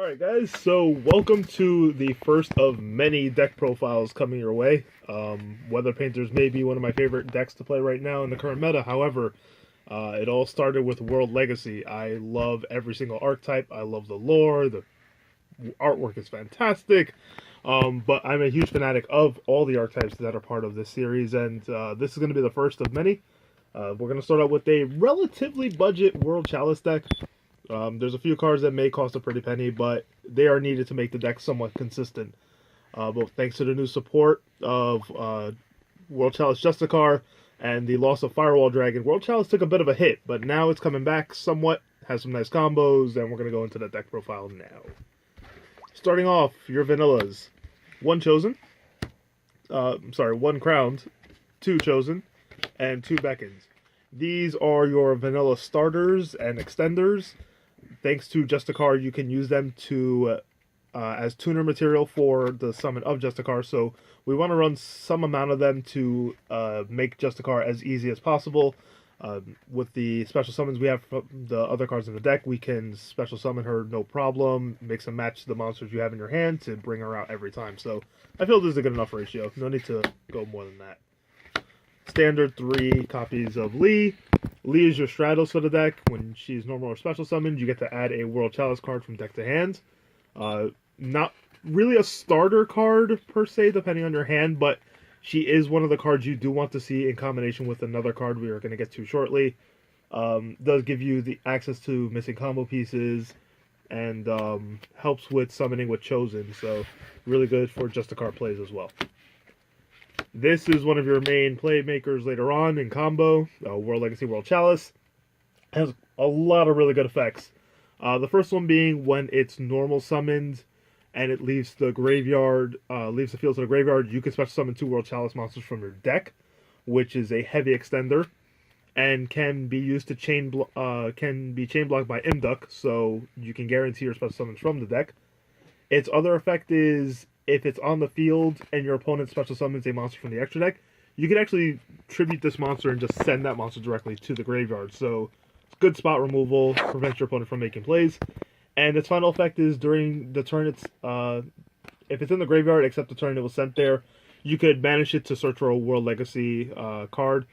Alright guys, so welcome to the first of many deck profiles coming your way. Weather Painters may be one of my favorite decks to play right now in the current meta. However, it all started with World Legacy. I love every single archetype. I love the lore. The artwork is fantastic. But I'm a huge fanatic of all the archetypes that are part of this series, and this is going to be the first of many. We're going to start out with a relatively budget World Chalice deck. There's a few cards that may cost a pretty penny, but they are needed to make the deck somewhat consistent. But thanks to the new support of World Chalice Justicar and the loss of Firewall Dragon, World Chalice took a bit of a hit, but now it's coming back somewhat, has some nice combos, and we're going to go into the deck profile now. Starting off, your vanillas. One crowned, two chosen, and two beckons. These are your vanilla starters and extenders. Thanks to Justicar, you can use them to as tuner material for the summon of Justicar. So we want to run some amount of them to make Justicar as easy as possible. With the special summons we have from the other cards in the deck, we can special summon her no problem, mix and match the monsters you have in your hand to bring her out every time. So I feel this is a good enough ratio. No need to go more than that. Standard 3 copies of Lee. Lee is your Stratos for the deck. When she's normal or special summoned, you get to add a World Chalice card from deck to hand. Not really a starter card, per se, depending on your hand, but she is one of the cards you do want to see in combination with another card we are going to get to shortly. Does give you the access to missing combo pieces, and helps with summoning with Chosen, so really good for Justicar plays as well. This is one of your main playmakers later on in combo, World Legacy World Chalice. Has a lot of really good effects. The first one being when it's normal summoned and it leaves the graveyard, leaves the field to the graveyard, you can special summon 2 World Chalice monsters from your deck, which is a heavy extender, and can be used to chain blocked by Imduck, so you can guarantee your special summons from the deck. Its other effect is, if it's on the field and your opponent special summons a monster from the extra deck, you can actually tribute this monster and just send that monster directly to the graveyard. So it's good spot removal, prevents your opponent from making plays. And its final effect is during the turn if it's in the graveyard except the turn it was sent there, you could banish it to search for a World Legacy card.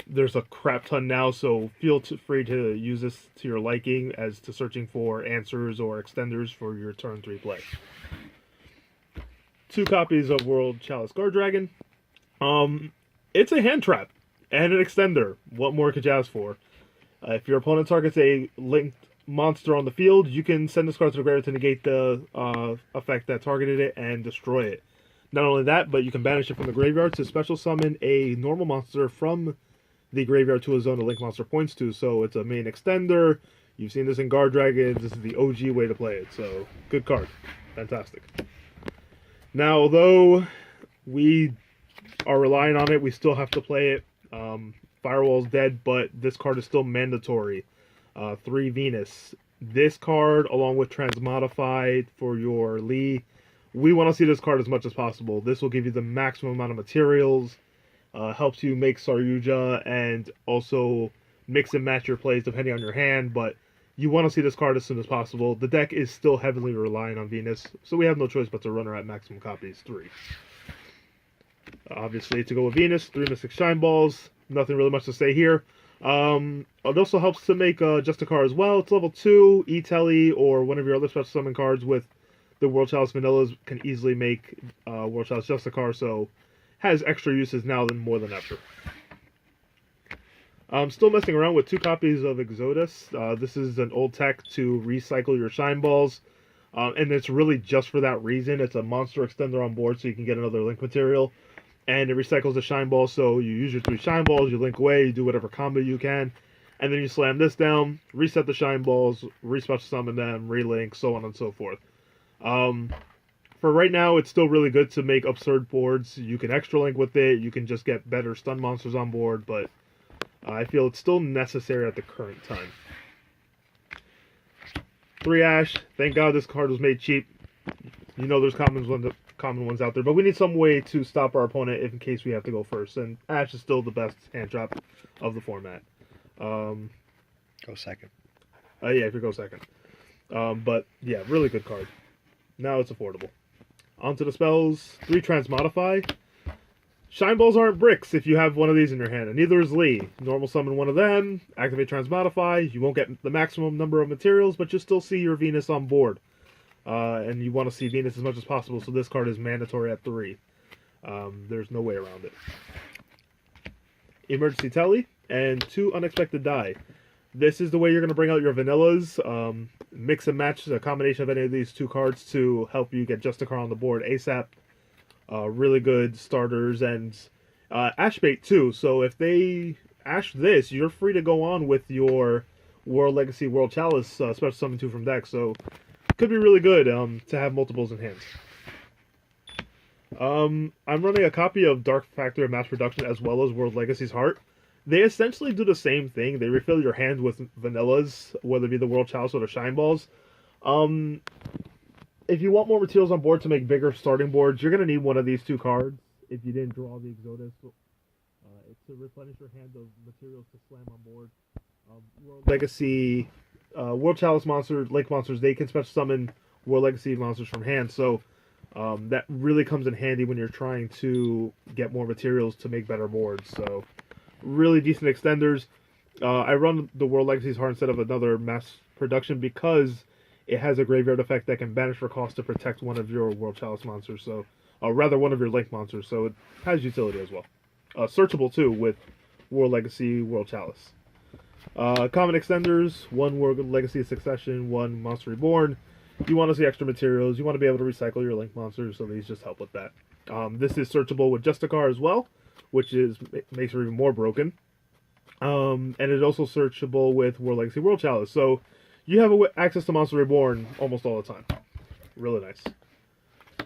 There's a crap ton now, so feel free to use this to your liking as to searching for answers or extenders for your turn 3 play. 2 copies of World Chalice Guard Dragon. It's a hand trap and an extender. What more could you ask for? If your opponent targets a linked monster on the field, you can send this card to the graveyard to negate the effect that targeted it and destroy it. Not only that, but you can banish it from the graveyard to special summon a normal monster from the graveyard to a zone the link monster points to. So it's a main extender. You've seen this in Guard Dragons. This is the OG way to play it. So good card. Fantastic. Now, although we are relying on it, we still have to play it. Firewall's dead, but this card is still mandatory. 3 Venus. This card, along with Transmodified for your Lee, we want to see this card as much as possible. This will give you the maximum amount of materials, helps you make Saryuja, and also mix and match your plays depending on your hand, but you want to see this card as soon as possible. The deck is still heavily relying on Venus, so we have no choice but to run her at maximum copies, 3. Obviously, to go with Venus, 3 Mystic Shine Balls. Nothing really much to say here. It also helps to make Justicar as well. It's level 2. E-Telly or one of your other special summon cards with the World Chalice Vanillas can easily make World Chalice Justicar, so has extra uses now than more than ever. I'm still messing around with 2 copies of Exodus. This is an old tech to recycle your Shine Balls, and it's really just for that reason. It's a monster extender on board, so you can get another link material, and it recycles the Shine Balls, so you use your 3 Shine Balls, you link away, you do whatever combo you can, and then you slam this down, reset the Shine Balls, re-special summon them, relink, so on and so forth. For right now, it's still really good to make absurd boards. You can extra link with it, you can just get better stun monsters on board, but I feel it's still necessary at the current time. 3 Ash. Thank God this card was made cheap. You know there's common ones out there, but we need some way to stop our opponent if in case we have to go first, and Ash is still the best hand trap of the format. Go second. Yeah, if you go second. But yeah, really good card. Now it's affordable. Onto the spells. 3 Transmodify. Shine Balls aren't bricks if you have one of these in your hand, and neither is Lee. Normal summon one of them, activate Transmodify. You won't get the maximum number of materials, but you'll still see your Venus on board. And you want to see Venus as much as possible, so this card is mandatory at 3. There's no way around it. Emergency Telly, and 2 Unexpected Die. This is the way you're going to bring out your vanillas. Mix and match a combination of any of these 2 cards to help you get Justicar on the board ASAP. Really good starters, and Ashbait too. So if they ash this, you're free to go on with your World Legacy World Chalice special summon 2 from deck. So could be really good to have multiples in hand. I'm running a copy of Dark Factory of Mass Production as well as World Legacy's Heart. They essentially do the same thing. They refill your hand with vanillas, whether it be the World Chalice or the Shine Balls. If you want more materials on board to make bigger starting boards, you're going to need one of these 2 cards. If you didn't draw the Exodus, it's to replenish your hand of materials to slam on board. World Legacy, World Chalice monsters, Lake monsters, they can special summon World Legacy monsters from hand. So that really comes in handy when you're trying to get more materials to make better boards. So really decent extenders. I run the World Legacy's Heart instead of another mass production because it has a graveyard effect that can banish for cost to protect one of your World Chalice monsters. So, rather one of your Link monsters. So it has utility as well. Searchable too with World Legacy World Chalice. Common extenders: 1 World Legacy Succession, 1 Monster Reborn. You want to see extra materials. You want to be able to recycle your Link monsters, so these just help with that. This is searchable with Justicar as well, which makes her even more broken. And it's also searchable with World Legacy World Chalice. So you have access to Monster Reborn almost all the time. Really nice.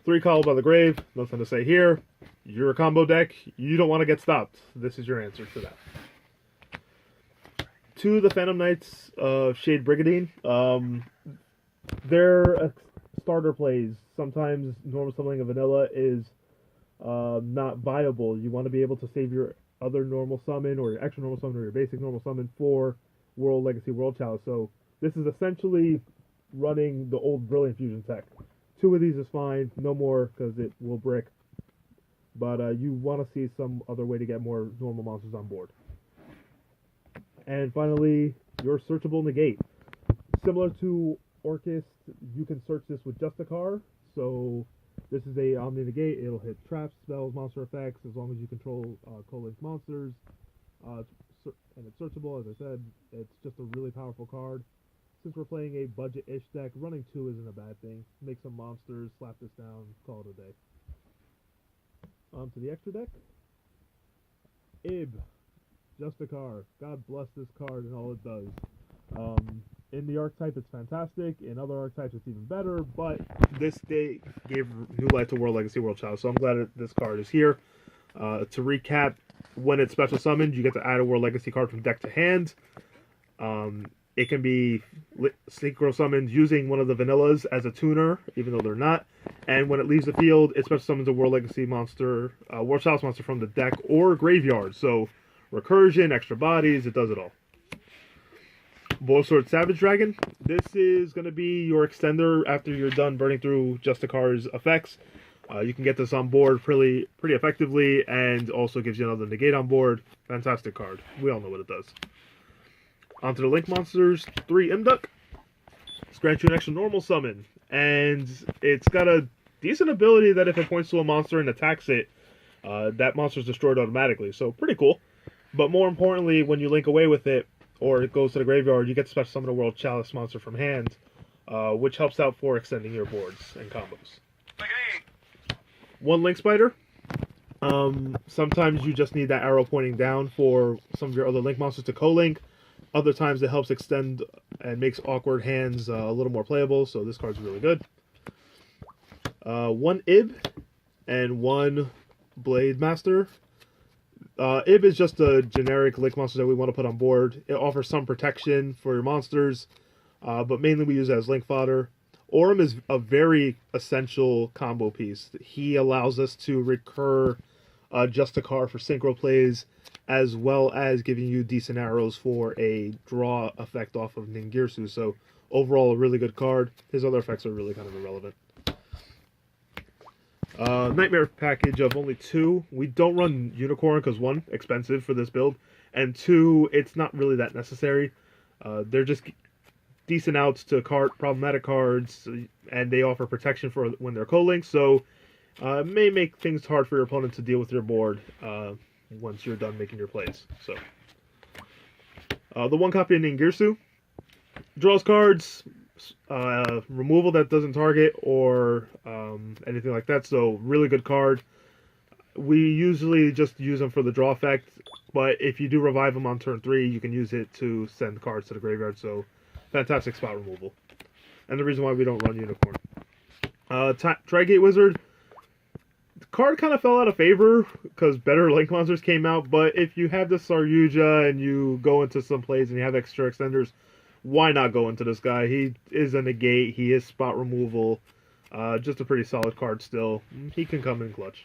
3 Called by the Grave. Nothing to say here. You're a combo deck. You don't want to get stopped. This is your answer to that. 2 The Phantom Knights of Shade Brigandine. They're starter plays. Sometimes normal summoning of vanilla is not viable. You want to be able to save your other normal summon or your extra normal summon or your basic normal summon for World Legacy World Chalice. So this is essentially running the old Brilliant Fusion tech. 2 of these is fine, no more because it will brick. But you want to see some other way to get more normal monsters on board. And finally, your searchable negate. Similar to Orcust, you can search this with Justicar. So this is a Omni Negate. It'll hit traps, spells, monster effects as long as you control co-linked monsters. And it's searchable, as I said. It's just a really powerful card. Since we're playing a budget-ish deck, running 2 isn't a bad thing. Make some monsters, slap this down, call it a day. On to the extra deck. Ib. Justicar. God bless this card and all it does. In the archetype, it's fantastic. In other archetypes, it's even better. But this day gave new life to World Legacy World Chalice, so I'm glad that this card is here. To recap, when it's special summoned, you get to add a World Legacy card from deck to hand. It can be synchro summoned using one of the vanillas as a tuner, even though they're not. And when it leaves the field, it special summons a World Legacy monster, World Chalice monster from the deck or graveyard. So recursion, extra bodies, it does it all. Bullsword Savage Dragon. This is going to be your extender after you're done burning through Justicar's effects. You can get this on board pretty effectively, and also gives you another negate on board. Fantastic card. We all know what it does. Onto the Link monsters. 3 Imduk. It's grant you an extra normal summon, and it's got a decent ability that if it points to a monster and attacks it, that monster is destroyed automatically. So pretty cool. But more importantly, when you link away with it, or it goes to the graveyard, you get to special summon a World Chalice monster from hand, which helps out for extending your boards and combos. 1 Link Spider. Sometimes you just need that arrow pointing down for some of your other Link monsters to co-link. Other times it helps extend and makes awkward hands a little more playable, so this card's really good. 1 Ib and 1 Blade Master. Ib is just a generic Link monster that we want to put on board. It offers some protection for your monsters, but mainly we use it as Link fodder. Aurum is a very essential combo piece. He allows us to recur Justicar for synchro plays, as well as giving you decent arrows for a draw effect off of Ningirsu. So Overall, a really good card. His other effects are really kind of irrelevant. Nightmare package of only 2. We don't run Unicorn because 1, expensive for this build, and 2, it's not really that necessary. They're just decent outs to problematic cards, and they offer protection for when they're co-linked, so it may make things hard for your opponent to deal with your board once you're done making your plays. So, the 1 copy of Ningirsu draws cards, removal that doesn't target or anything like that, so really good card. We usually just use them for the draw effect, but if you do revive them on turn 3, you can use it to send cards to the graveyard, so fantastic spot removal. And the reason why we don't run Unicorn. Trigate Wizard. The card kind of fell out of favor because better Link monsters came out, but if you have the Saryuja and you go into some plays and you have extra extenders, why not go into this guy? He is a negate, he is spot removal, just a pretty solid card still. He can come in clutch.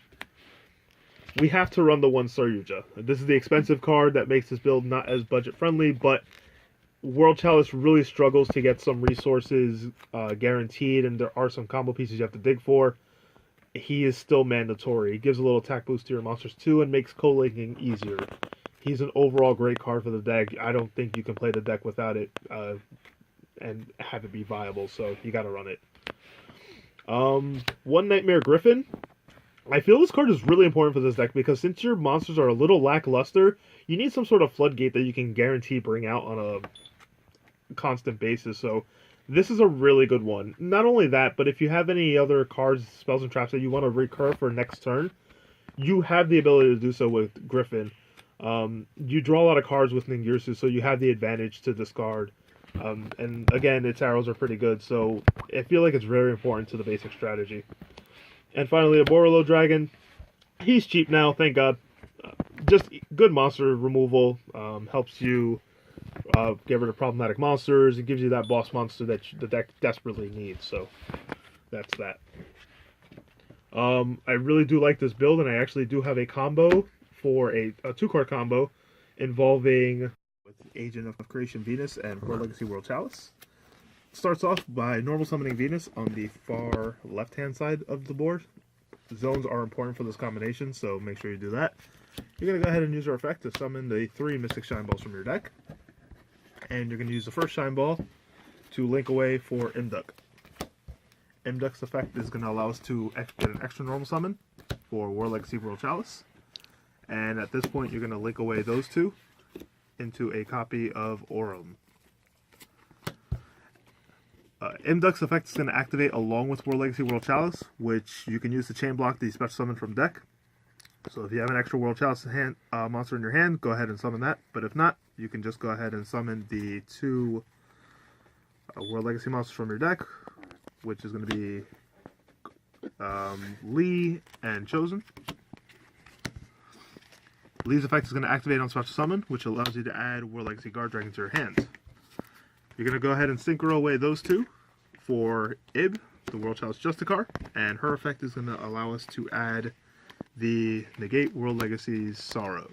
We have to run the 1 Saryuja. This is the expensive card that makes this build not as budget friendly, but World Chalice really struggles to get some resources guaranteed, and there are some combo pieces you have to dig for. He is still mandatory. He gives a little attack boost to your monsters too and makes co-linking easier. He's an overall great card for the deck. I don't think you can play the deck without it and have it be viable, so you gotta run it. 1 Nightmare Griffin. I feel this card is really important for this deck because since your monsters are a little lackluster, you need some sort of floodgate that you can guarantee bring out on a constant basis, so this is a really good one. Not only that, but if you have any other cards, spells, and traps that you want to recur for next turn, you have the ability to do so with Griffin. You draw a lot of cards with Ningirsu, so you have the advantage to discard. And again, its arrows are pretty good, so I feel like it's very important to the basic strategy. And finally, a Borolo Dragon. He's cheap now, thank God. Just good monster removal. Helps you get rid of problematic monsters. It gives you that boss monster that the deck desperately needs, so that's that. I really do like this build, and I actually do have a combo for a 2-card combo involving with Agent of Creation Venus and World Legacy World Chalice. Starts off by normal summoning Venus on the far left-hand side of the board. Zones are important for this combination, so make sure you do that. You're going to go ahead and use your effect to summon the 3 Mystic Shine Balls from your deck. And you're going to use the first Shine Ball to link away for Imduk. Imduk's effect is going to allow us to get an extra normal summon for World Legacy World Chalice. And at this point, you're going to link away those 2 into a copy of Aurum. Imduk's effect is going to activate along with World Legacy World Chalice, which you can use to chain block the special summon from deck. So if you have an extra World Chalice monster in your hand, go ahead and summon that. But if not, you can just go ahead and summon the 2 World Legacy monsters from your deck, which is going to be Lee and Chosen. Lee's effect is going to activate on special summon, which allows you to add World Legacy Guard Dragon to your hand. You're going to go ahead and synchro away those 2 for Ib, the World Chalice Justicar, and her effect is going to allow us to add the Negate World Legacy's Sorrow.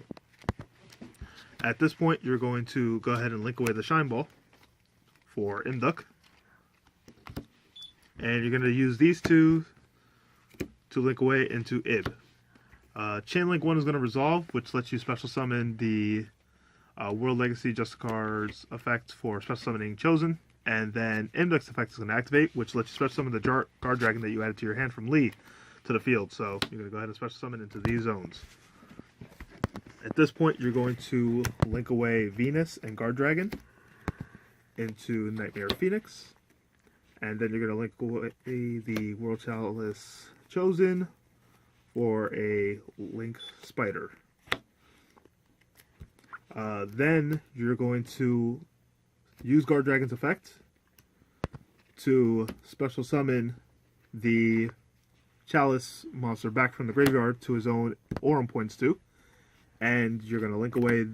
At this point, you're going to go ahead and link away the Shine Ball for Imduk, and you're going to use these 2 to link away into Ib. Chain Link 1 is going to resolve, which lets you special summon the World Legacy Justicar's effect for special summoning Chosen, and then Imduk's effect is going to activate, which lets you special summon the Guard Dragon that you added to your hand from Lee to the field. So you're going to go ahead and special summon into these zones. At this point, you're going to link away Venus and Guard Dragon into Nightmare Phoenix, and then you're going to link away the World Chalice Chosen for a Link Spider. Then you're going to use Guard Dragon's effect to special summon the Chalice monster back from the graveyard to his own Aurum points 2. And you're going to link away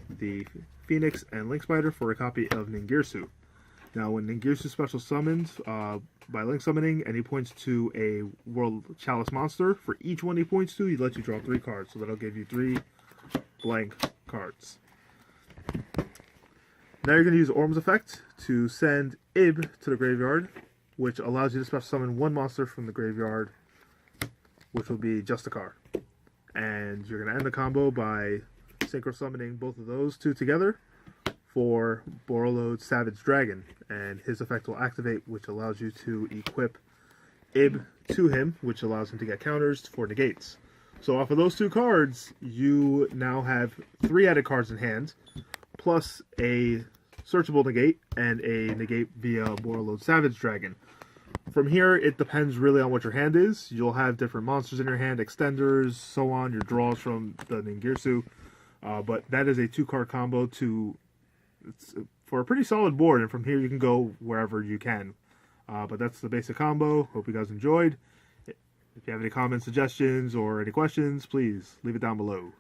the Phoenix and Link Spider for a copy of Ningirsu. Now, when Ningirsu special summons by Link Summoning, and he points to a World Chalice monster, for each one he points to, he lets you draw 3 cards. So that'll give you 3 blank cards. Now you're going to use Orm's Effect to send Ib to the graveyard, which allows you to special summon one monster from the graveyard, which will be Justicar. And you're going to end the combo by synchro summoning both of those two together for Borreload Savage Dragon. And his effect will activate, which allows you to equip Ib to him, which allows him to get counters for negates. So off of those two cards, you now have 3 added cards in hand, plus a searchable negate and a negate via Borreload Savage Dragon. From here, it depends really on what your hand is. You'll have different monsters in your hand, extenders, so on, your draws from the Ningirsu. But that is a 2-card combo for a pretty solid board, and from here you can go wherever you can. But that's the basic combo. Hope you guys enjoyed. If you have any comments, suggestions, or any questions, please leave it down below.